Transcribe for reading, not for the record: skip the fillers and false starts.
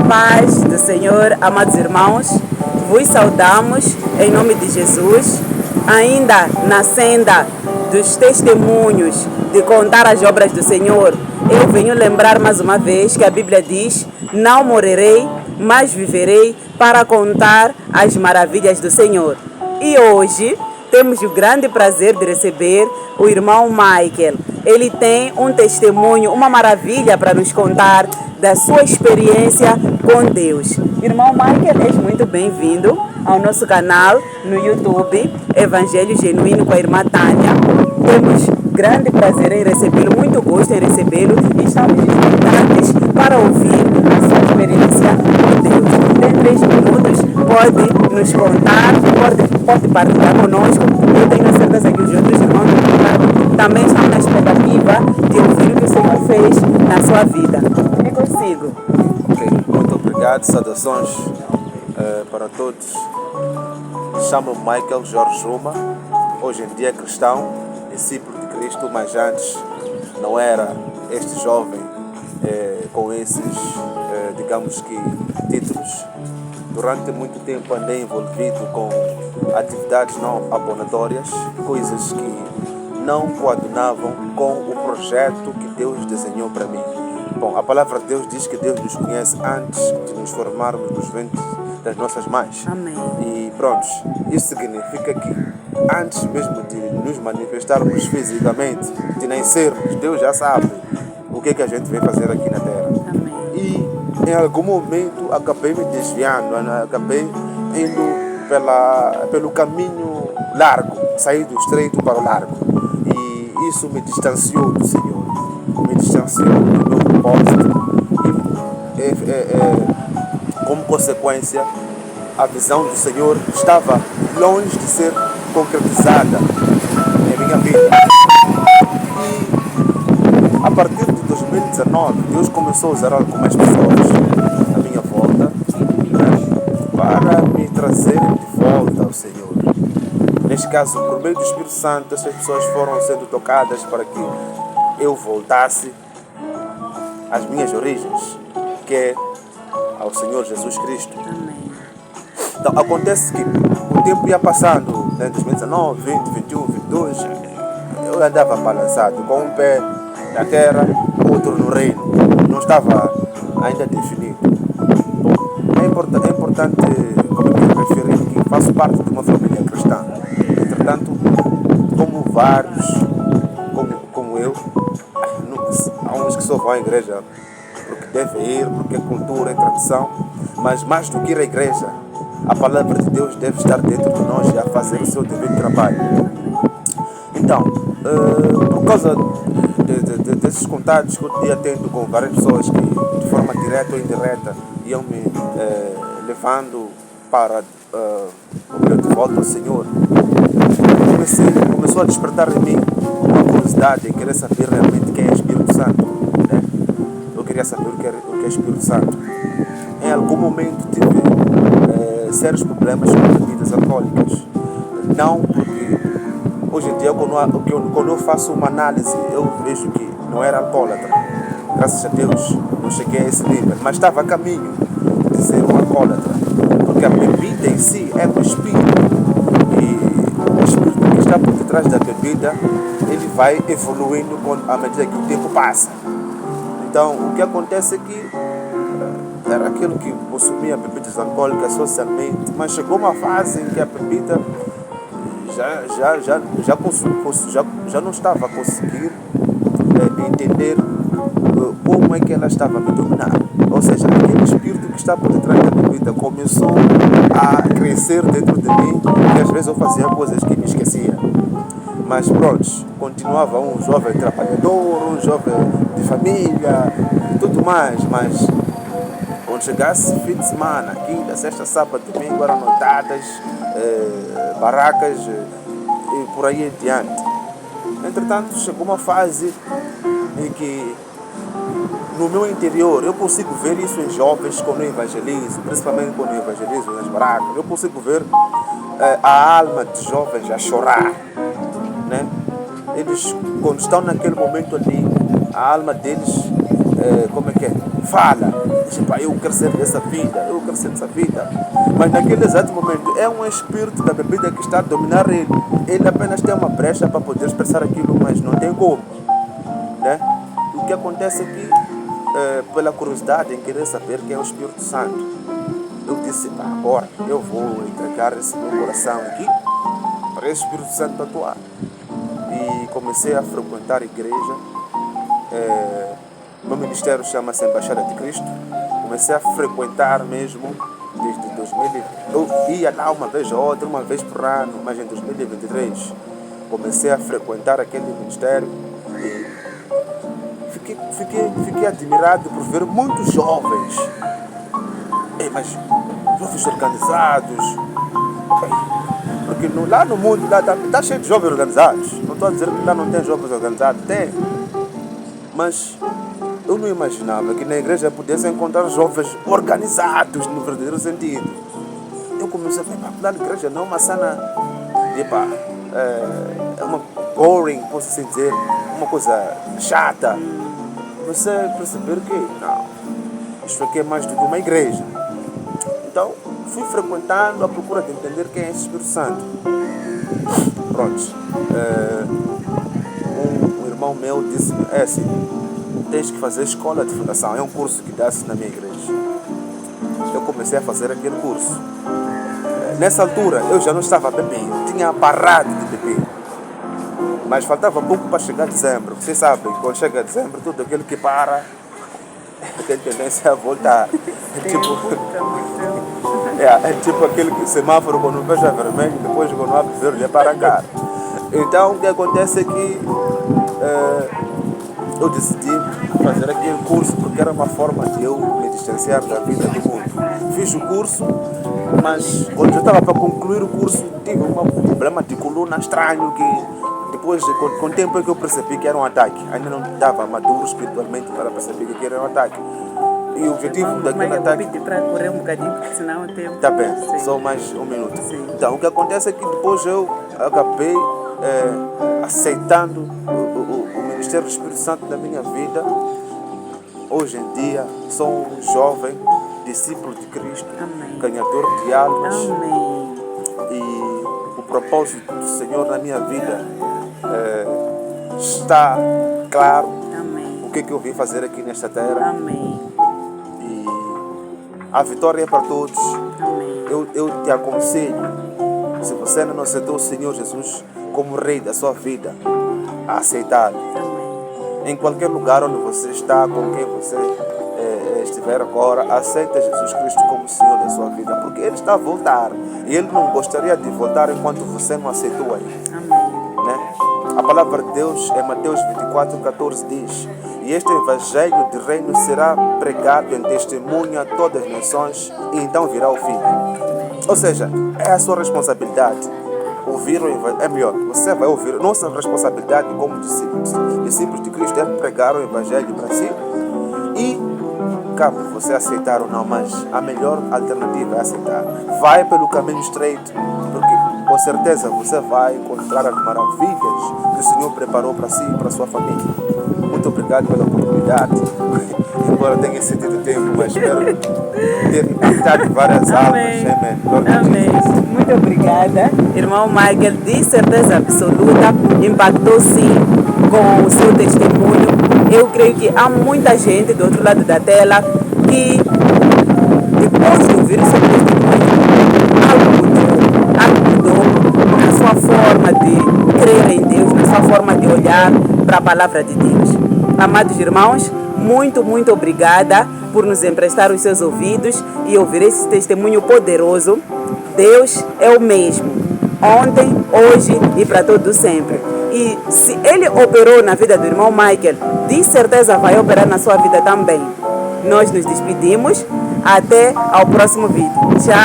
paz do Senhor, amados irmãos, vos saudamos em nome de Jesus, ainda na senda dos testemunhos de contar as obras do Senhor. Eu venho lembrar mais uma vez que a Bíblia diz: não morrerei, mas viverei para contar as maravilhas do Senhor. E hoje temos o grande prazer de receber o irmão Michael. Ele tem um testemunho, uma maravilha para nos contar da sua experiência com Deus. Irmão Michael, és muito bem-vindo ao nosso canal no YouTube, Evangelho Genuíno com a irmã Tânia. Temos grande prazer em recebê-lo, muito gosto em recebê-lo e estamos expectantes para ouvir a sua experiência com Deus. Tem 3 minutos, pode nos contar, pode partilhar conosco. Eu tenho certeza que os outros irmãos também estão na expectativa de ouvir o que o Senhor fez na sua vida. É consigo. Ok, muito obrigado, saudações para todos. Chamo-me Michael Jorge Juma, hoje em dia cristão, discípulo de Cristo, mas antes não era este jovem com esses, digamos que, títulos. Durante muito tempo andei envolvido com atividades não abonatórias, coisas que não coadunavam com o projeto que Deus desenhou para mim. Bom, a palavra de Deus diz que Deus nos conhece antes de nos formarmos nos ventres das nossas mães. Amém. E pronto, isso significa que antes mesmo de nos manifestarmos fisicamente, de nascermos, Deus já sabe o que a gente vem fazer aqui na Terra. Amém. E em algum momento acabei me desviando, acabei indo pelo caminho largo, saí do estreito para o largo. E isso me distanciou do Senhor, me distanciou do meu propósito. E como consequência, a visão do Senhor estava longe de ser concretizada em minha vida. E a partir de 2019, Deus começou a usar algumas pessoas à minha volta para me trazerem de volta ao Senhor. Neste caso, por meio do Espírito Santo, essas pessoas foram sendo tocadas para que eu voltasse às minhas origens, que é ao Senhor Jesus Cristo. Então, acontece que o tempo ia passando, em 2019, 20, 21, 22, eu andava balançado, com um pé na terra, outro no reino. Não estava ainda definido. Bom, é importante, como eu referi, que faço parte de uma família cristã. Entretanto, como vários, como eu, há uns que só vão à igreja porque devem ir, porque é cultura, é tradição, mas mais do que ir à igreja, a palavra de Deus deve estar dentro de nós e a fazer o seu devido trabalho. Então, por causa desses contatos que eu ia tendo com várias pessoas que, de forma direta ou indireta, iam me levando para o meu de volta ao Senhor, começou a despertar em mim uma curiosidade em querer saber realmente quem é Espírito Santo. Né? Eu queria saber o que é Espírito Santo. Em algum momento tive sérios problemas com bebidas alcoólicas. Não porque hoje em dia, quando eu faço uma análise, eu vejo que não era alcoólatra. Graças a Deus, não cheguei a esse nível. Mas estava a caminho de ser um alcoólatra. Porque a bebida em si é o espírito. E o espírito que está por detrás da bebida, ele vai evoluindo à medida que o tempo passa. Então, o que acontece é que era aquilo que consumia bebidas alcoólicas socialmente, mas chegou uma fase em que a bebida já não estava a conseguir entender como é que ela estava a me dominar. Ou seja, aquele espírito que está por detrás da bebida começou a crescer dentro de mim e às vezes eu fazia coisas que me esquecia. Mas pronto, continuava um jovem trabalhador, um jovem de família e tudo mais, mas quando chegasse fim de semana, quinta, sexta, sábado, domingo, eram noitadas, barracas e por aí em diante. Entretanto, chegou uma fase em que no meu interior, eu consigo ver isso em jovens quando eu evangelizo, principalmente quando eu evangelizo nas barracas, eu consigo ver a alma de jovens a chorar, né? Eles, quando estão naquele momento ali, a alma deles, fala, Tipo, eu quero ser dessa vida, eu quero ser dessa vida. Mas naquele exato momento é um espírito da bebida que está a dominar ele. Ele apenas tem uma brecha para poder expressar aquilo, mas não tem como. Né? O que acontece aqui, pela curiosidade em querer saber quem é o Espírito Santo, eu disse, agora eu vou entregar esse meu coração aqui para esse Espírito Santo atuar. E comecei a frequentar a igreja. Meu ministério chama-se Embaixada de Cristo. Comecei a frequentar mesmo desde 2000. Eu ia lá uma vez ou outra, uma vez por ano, mas em 2023 comecei a frequentar aquele ministério e fiquei admirado por ver muitos jovens. Mas jovens organizados. Porque lá no mundo está cheio de jovens organizados. Não estou a dizer que lá não tem jovens organizados, tem. Mas eu não imaginava que na igreja pudesse encontrar jovens organizados no verdadeiro sentido. Eu comecei a falar, lá na igreja não é uma cena, é uma boring, posso assim dizer, uma coisa chata. Comecei a perceber que, não, isto aqui é mais do que uma igreja. Então, fui frequentando à procura de entender quem é esse Espírito Santo. Pronto. Um irmão meu disse-me, assim, tens que fazer escola de fundação. É um curso que dá-se na minha igreja. Eu comecei a fazer aquele curso. Nessa altura, eu já não estava bebendo. Tinha parado de beber. Mas faltava pouco para chegar a dezembro. Vocês sabem, quando chega a dezembro, tudo aquilo que para tem tendência a voltar. É tipo aquele semáforo quando veja vermelho, depois quando abre verde é para cá. Então o que acontece é que eu decidi fazer aquele curso porque era uma forma de eu me distanciar da vida do mundo. Fiz o curso, mas quando eu estava para concluir o curso tive um problema de coluna estranho que depois, com o tempo é que eu percebi que era um ataque. Ainda não estava maduro espiritualmente para perceber que era um ataque. E o objetivo daquele ataque... Eu vou para correr um bocadinho, porque senão o tempo... Está bem, só mais um minuto. Sim. Então, o que acontece é que depois eu acabei aceitando o Ministério do Espírito Santo da minha vida. Hoje em dia, sou um jovem discípulo de Cristo, Amém. ganhador de almas. Amém. E o propósito do Senhor na minha vida está claro. Amém. O que eu vim fazer aqui nesta terra. Amém. E a vitória é para todos. Amém. Eu te aconselho, se você ainda não aceitou o Senhor Jesus como Rei da sua vida, a aceitá-lo. Em qualquer lugar onde você está, com quem você estiver agora, aceita Jesus Cristo como Senhor da sua vida, porque Ele está a voltar e Ele não gostaria de voltar enquanto você não aceitou Ele. Amém. Né? A palavra de Deus em Mateus 24:14 diz: e este evangelho de reino será pregado em testemunho a todas as nações e então virá o fim. Ou seja, é a sua responsabilidade ouvir o evangelho. É melhor, você vai ouvir. Nossa responsabilidade como discípulos de Cristo é pregar o evangelho para si. E cabe você aceitar ou não, mas a melhor alternativa é aceitar. Vai pelo caminho estreito, porque com certeza você vai encontrar as maravilhas que o Senhor preparou para si e para a sua família. Muito obrigado pela oportunidade. Embora tenha excedido tempo, mas espero ter impactado várias almas. Amém. Muito obrigada. Irmão Michael, de certeza absoluta, impactou sim com o seu testemunho. Eu creio que há muita gente do outro lado da tela que, depois de ouvir o seu testemunho, algo mudou na sua forma de crer em Deus, na sua forma de olhar para a palavra de Deus. Amados irmãos, muito obrigada por nos emprestar os seus ouvidos e ouvir esse testemunho poderoso. Deus é o mesmo, ontem, hoje e para todo sempre. E se Ele operou na vida do irmão Michael, de certeza vai operar na sua vida também. Nós nos despedimos. Até ao próximo vídeo. Tchau.